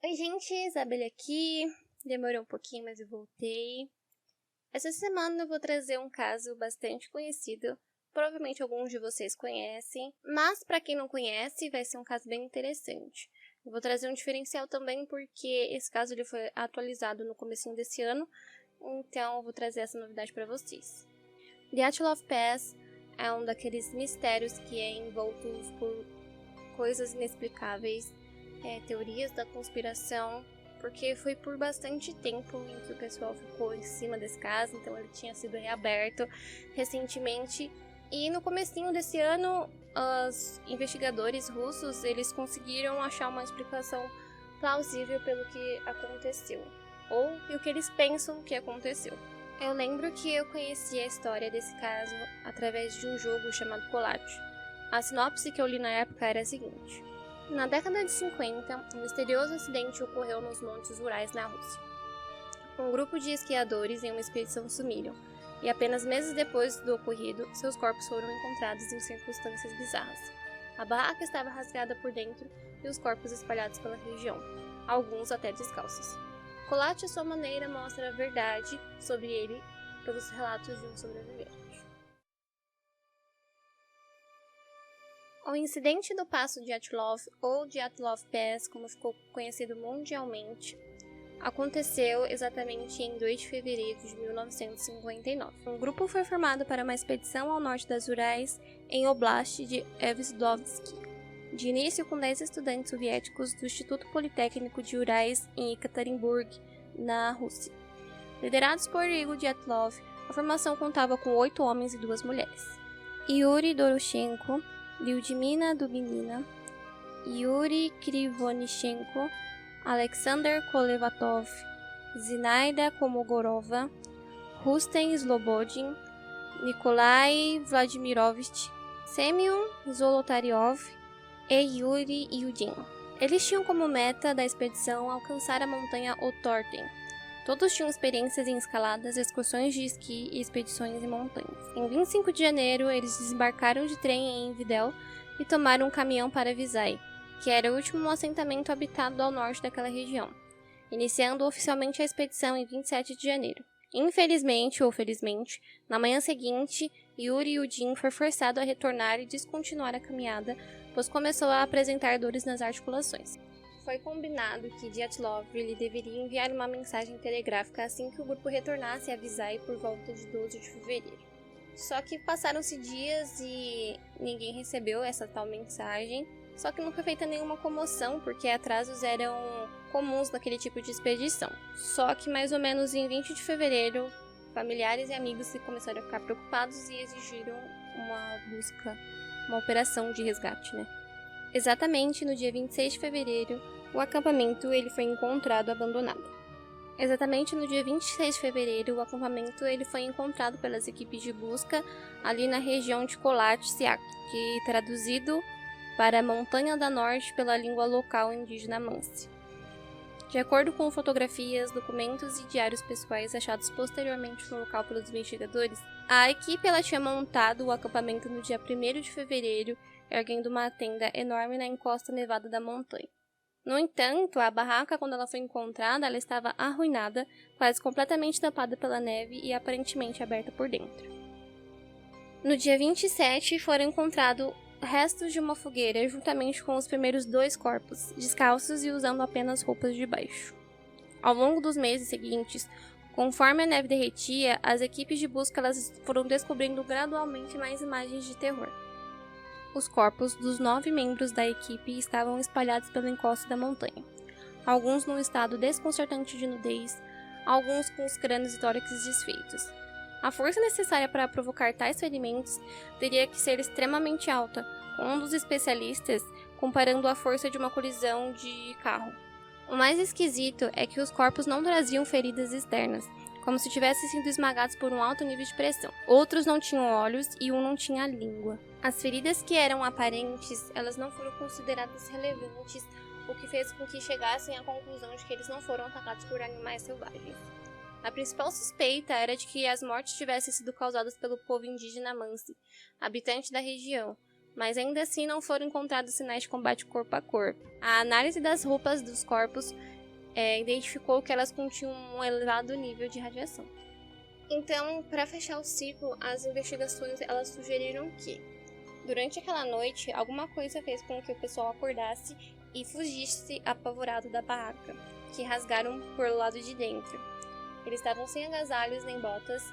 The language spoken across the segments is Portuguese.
Oi gente, Isabelle aqui. Demorou um pouquinho, mas eu voltei. Essa semana eu vou trazer um caso bastante conhecido. Provavelmente alguns de vocês conhecem, mas para quem não conhece, vai ser um caso bem interessante. Eu vou trazer um diferencial também porque esse caso ele foi atualizado no comecinho desse ano, então eu vou trazer essa novidade para vocês. Dyatlov Pass é um daqueles mistérios que é envoltos por coisas inexplicáveis, teorias da conspiração, porque foi por bastante tempo em que o pessoal ficou em cima desse caso, então ele tinha sido reaberto recentemente. E no comecinho desse ano, os investigadores russos eles conseguiram achar uma explicação plausível pelo que aconteceu, ou o que eles pensam que aconteceu. Eu lembro que eu conheci a história desse caso através de um jogo chamado Kolat. A sinopse que eu li na época era a seguinte: na década de 50, um misterioso acidente ocorreu nos Montes Urais na Rússia. Um grupo de esquiadores em uma expedição sumiram, e apenas meses depois do ocorrido, seus corpos foram encontrados em circunstâncias bizarras. A barraca estava rasgada por dentro e os corpos espalhados pela região, alguns até descalços. Kolat, à sua maneira, mostra a verdade sobre ele pelos relatos de um sobrevivente. O incidente do Passo Dyatlov, ou Dyatlov Pass, como ficou conhecido mundialmente, aconteceu exatamente em 2 de fevereiro de 1959. Um grupo foi formado para uma expedição ao norte das Urais, em Oblast de Sverdlovsk, de início com 10 estudantes soviéticos do Instituto Politécnico de Urais em Ekaterinburg, na Rússia. Liderados por Igor Dyatlov, a formação contava com 8 homens e 2 mulheres. Yuri Doroshenko, Lyudmila Dubinina, Yuri Krivonichenko, Alexander Kolevatov, Zinaida Komogorova, Rustem Slobodin, Nikolai Vladimirovich, Semyon Zolotaryov e Yuri Yudin. Eles tinham como meta da expedição alcançar a montanha Otorten. Todos tinham experiências em escaladas, excursões de esqui e expedições em montanhas. Em 25 de janeiro, eles desembarcaram de trem em Videl e tomaram um caminhão para Visay, que era o último assentamento habitado ao norte daquela região, iniciando oficialmente a expedição em 27 de janeiro. Infelizmente ou felizmente, na manhã seguinte, Yuri Yudin foi forçado a retornar e descontinuar a caminhada, pois começou a apresentar dores nas articulações. Foi combinado que Dyatlov lhe deveria enviar uma mensagem telegráfica assim que o grupo retornasse a Visay por volta de 12 de fevereiro. Só que passaram-se dias e ninguém recebeu essa tal mensagem, só que não foi feita nenhuma comoção, porque atrasos eram comuns naquele tipo de expedição. Só que mais ou menos em 20 de fevereiro, familiares e amigos começaram a ficar preocupados e exigiram uma busca, uma operação de resgate, né? Exatamente no dia 26 de fevereiro, o acampamento ele foi encontrado abandonado. Exatamente no dia 26 de fevereiro, o acampamento ele foi encontrado pelas equipes de busca ali na região de Kolat-Siak, que traduzido para a Montanha da Norte pela língua local indígena Mansi. De acordo com fotografias, documentos e diários pessoais achados posteriormente no local pelos investigadores, a equipe ela tinha montado o acampamento no dia 1º de fevereiro, erguendo uma tenda enorme na encosta nevada da montanha. No entanto, a barraca, quando ela foi encontrada, ela estava arruinada, quase completamente tapada pela neve e aparentemente aberta por dentro. No dia 27, foram encontrados restos de uma fogueira, juntamente com os primeiros 2 corpos, descalços e usando apenas roupas de baixo. Ao longo dos meses seguintes, conforme a neve derretia, as equipes de busca elas foram descobrindo gradualmente mais imagens de terror. Os corpos dos 9 membros da equipe estavam espalhados pela encosta da montanha, alguns num estado desconcertante de nudez, alguns com os crânios e tórax desfeitos. A força necessária para provocar tais ferimentos teria que ser extremamente alta, com um dos especialistas comparando a força de uma colisão de carro. O mais esquisito é que os corpos não traziam feridas externas, como se tivessem sido esmagados por um alto nível de pressão. Outros não tinham olhos e um não tinha língua. As feridas que eram aparentes, elas não foram consideradas relevantes, o que fez com que chegassem à conclusão de que eles não foram atacados por animais selvagens. A principal suspeita era de que as mortes tivessem sido causadas pelo povo indígena Mansi, habitante da região, mas ainda assim não foram encontrados sinais de combate corpo a corpo. A análise das roupas dos corpos identificou que elas continham um elevado nível de radiação. Então, para fechar o ciclo, as investigações elas sugeriram que, durante aquela noite, alguma coisa fez com que o pessoal acordasse e fugisse apavorado da barraca, que rasgaram por lado de dentro. Eles estavam sem agasalhos nem botas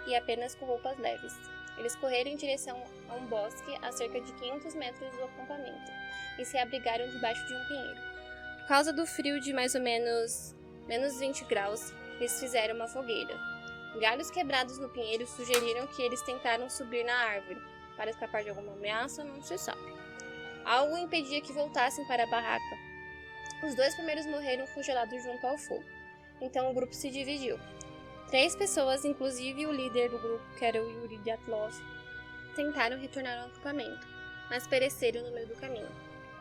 e apenas com roupas leves. Eles correram em direção a um bosque a cerca de 500 metros do acampamento e se abrigaram debaixo de um pinheiro. Por causa do frio de mais ou menos menos 20 graus, eles fizeram uma fogueira. Galhos quebrados no pinheiro sugeriram que eles tentaram subir na árvore. Para escapar de alguma ameaça, não se sabe. Algo impedia que voltassem para a barraca. Os 2 primeiros morreram congelados junto ao fogo. Então o grupo se dividiu. 3 pessoas, inclusive o líder do grupo, que era o Yuri Dyatlov, tentaram retornar ao acampamento, mas pereceram no meio do caminho.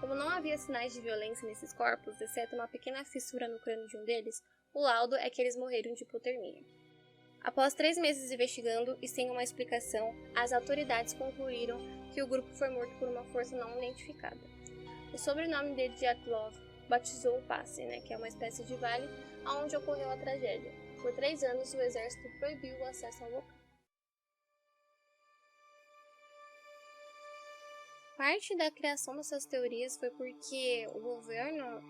Como não havia sinais de violência nesses corpos, exceto uma pequena fissura no crânio de um deles, o laudo é que eles morreram de hipotermia. Após 3 meses investigando e sem uma explicação, as autoridades concluíram que o grupo foi morto por uma força não identificada. O sobrenome de Dyatlov batizou o passe, que é uma espécie de vale, onde ocorreu a tragédia. Por 3 anos, o exército proibiu o acesso ao local. Parte da criação dessas teorias foi porque o governo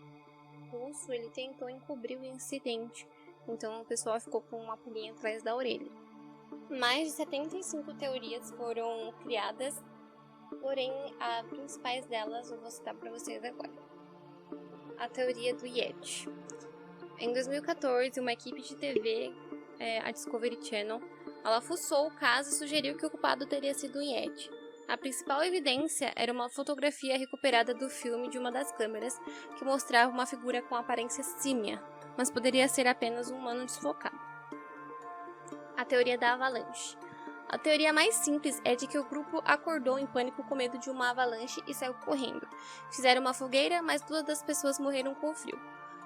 russo tentou encobrir o incidente. Então o pessoal ficou com uma pulguinha atrás da orelha. Mais de 75 teorias foram criadas, porém as principais delas eu vou citar para vocês agora. A teoria do Yeti. Em 2014, uma equipe de TV, a Discovery Channel, ela fuçou o caso e sugeriu que o culpado teria sido um Yeti. A principal evidência era uma fotografia recuperada do filme de uma das câmeras, que mostrava uma figura com aparência símia, mas poderia ser apenas um humano desfocado. A teoria da avalanche. A teoria mais simples é de que o grupo acordou em pânico com medo de uma avalanche e saiu correndo. Fizeram uma fogueira, mas 2 das pessoas morreram com frio.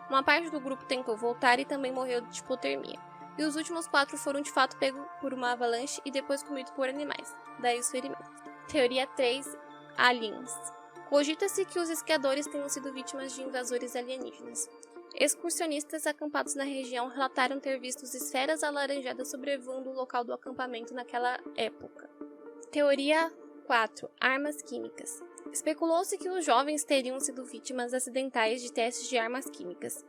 Uma parte do grupo tentou voltar e também morreu de hipotermia. E os últimos 4 foram de fato pegos por uma avalanche e depois comidos por animais. Daí os ferimentos. Teoria 3. Aliens. Cogita-se que os esquiadores tenham sido vítimas de invasores alienígenas. Excursionistas acampados na região relataram ter visto esferas alaranjadas sobrevoando o local do acampamento naquela época. Teoria 4. Armas químicas. Especulou-se que os jovens teriam sido vítimas acidentais de testes de armas químicas.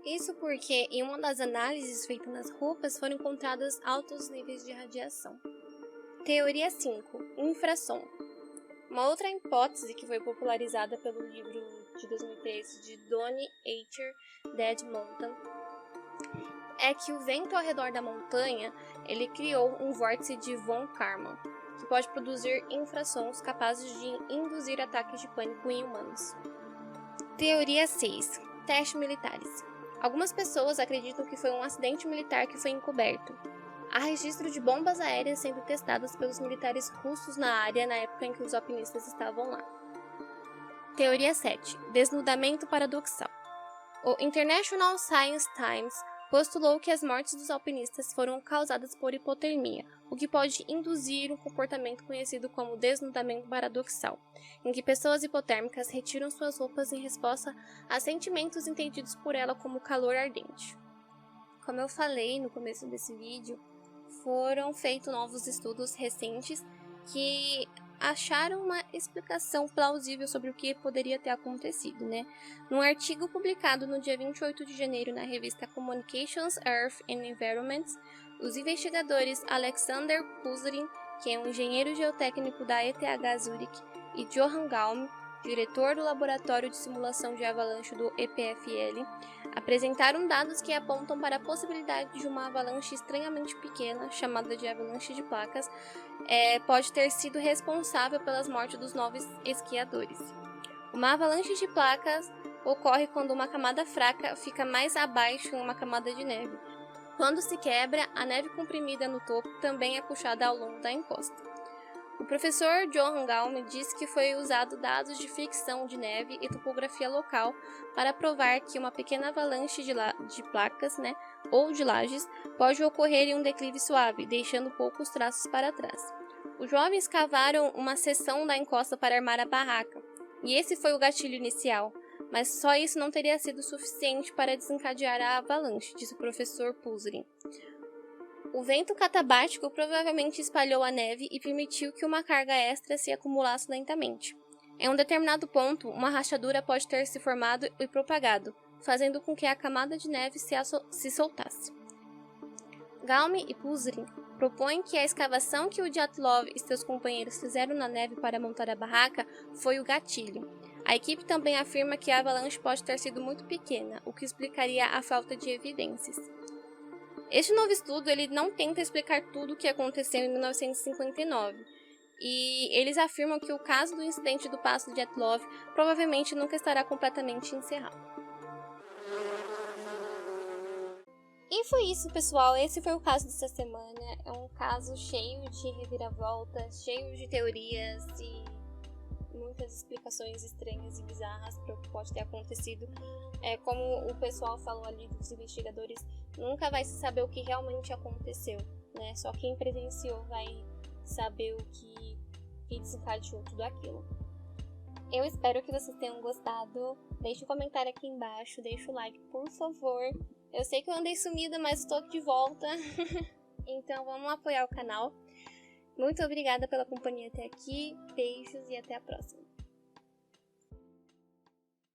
Isso porque, em uma das análises feitas nas roupas, foram encontrados altos níveis de radiação. Teoria 5. Infrasom. Uma outra hipótese que foi popularizada pelo livro de 2013 de Donnie Eicher, Dead Mountain, é que o vento ao redor da montanha criou um vórtice de von Karman, que pode produzir infrassons capazes de induzir ataques de pânico em humanos. Teoria 6. Testes militares. Algumas pessoas acreditam que foi um acidente militar que foi encoberto. Há registro de bombas aéreas sendo testadas pelos militares russos na área na época em que os alpinistas estavam lá. Teoria 7. Desnudamento paradoxal. O International Science Times postulou que as mortes dos alpinistas foram causadas por hipotermia, o que pode induzir um comportamento conhecido como desnudamento paradoxal, em que pessoas hipotérmicas retiram suas roupas em resposta a sentimentos entendidos por ela como calor ardente. Como eu falei no começo desse vídeo, foram feitos novos estudos recentes que acharam uma explicação plausível sobre o que poderia ter acontecido, Num artigo publicado no dia 28 de janeiro na revista Communications, Earth and Environment, os investigadores Alexander Kuzrin, que é um engenheiro geotécnico da ETH Zurich, e Johan Galm, diretor do Laboratório de Simulação de Avalanche do EPFL, apresentaram dados que apontam para a possibilidade de uma avalanche estranhamente pequena, chamada de avalanche de placas, pode ter sido responsável pelas mortes dos 9 esquiadores. Uma avalanche de placas ocorre quando uma camada fraca fica mais abaixo em uma camada de neve. Quando se quebra, a neve comprimida no topo também é puxada ao longo da encosta. O professor Johan Galm disse que foi usado dados de fricção de neve e topografia local para provar que uma pequena avalanche de placas, ou de lajes, pode ocorrer em um declive suave, deixando poucos traços para trás. Os jovens cavaram uma seção da encosta para armar a barraca, e esse foi o gatilho inicial. mas só isso não teria sido suficiente para desencadear a avalanche, disse o professor Puzrin. O vento catabático provavelmente espalhou a neve e permitiu que uma carga extra se acumulasse lentamente. Em um determinado ponto, uma rachadura pode ter se formado e propagado, fazendo com que a camada de neve se soltasse. Galmi e Puzrin propõem que a escavação que o Dyatlov e seus companheiros fizeram na neve para montar a barraca foi o gatilho. A equipe também afirma que a avalanche pode ter sido muito pequena, o que explicaria a falta de evidências. Este novo estudo ele não tenta explicar tudo o que aconteceu em 1959, e eles afirmam que o caso do incidente do Passo Dyatlov provavelmente nunca estará completamente encerrado. E foi isso, pessoal. Esse foi o caso dessa semana. É um caso cheio de reviravoltas, cheio de teorias e muitas explicações estranhas e bizarras para o que pode ter acontecido. Como o pessoal falou ali dos investigadores, nunca vai se saber o que realmente aconteceu, né? Só quem presenciou vai saber o que desencadeou tudo aquilo. Eu espero que vocês tenham gostado. Deixe um comentário aqui embaixo, deixe o like, por favor. Eu sei que eu andei sumida, mas estou aqui de volta. Então vamos apoiar o canal. Muito obrigada pela companhia até aqui. Beijos e até a próxima.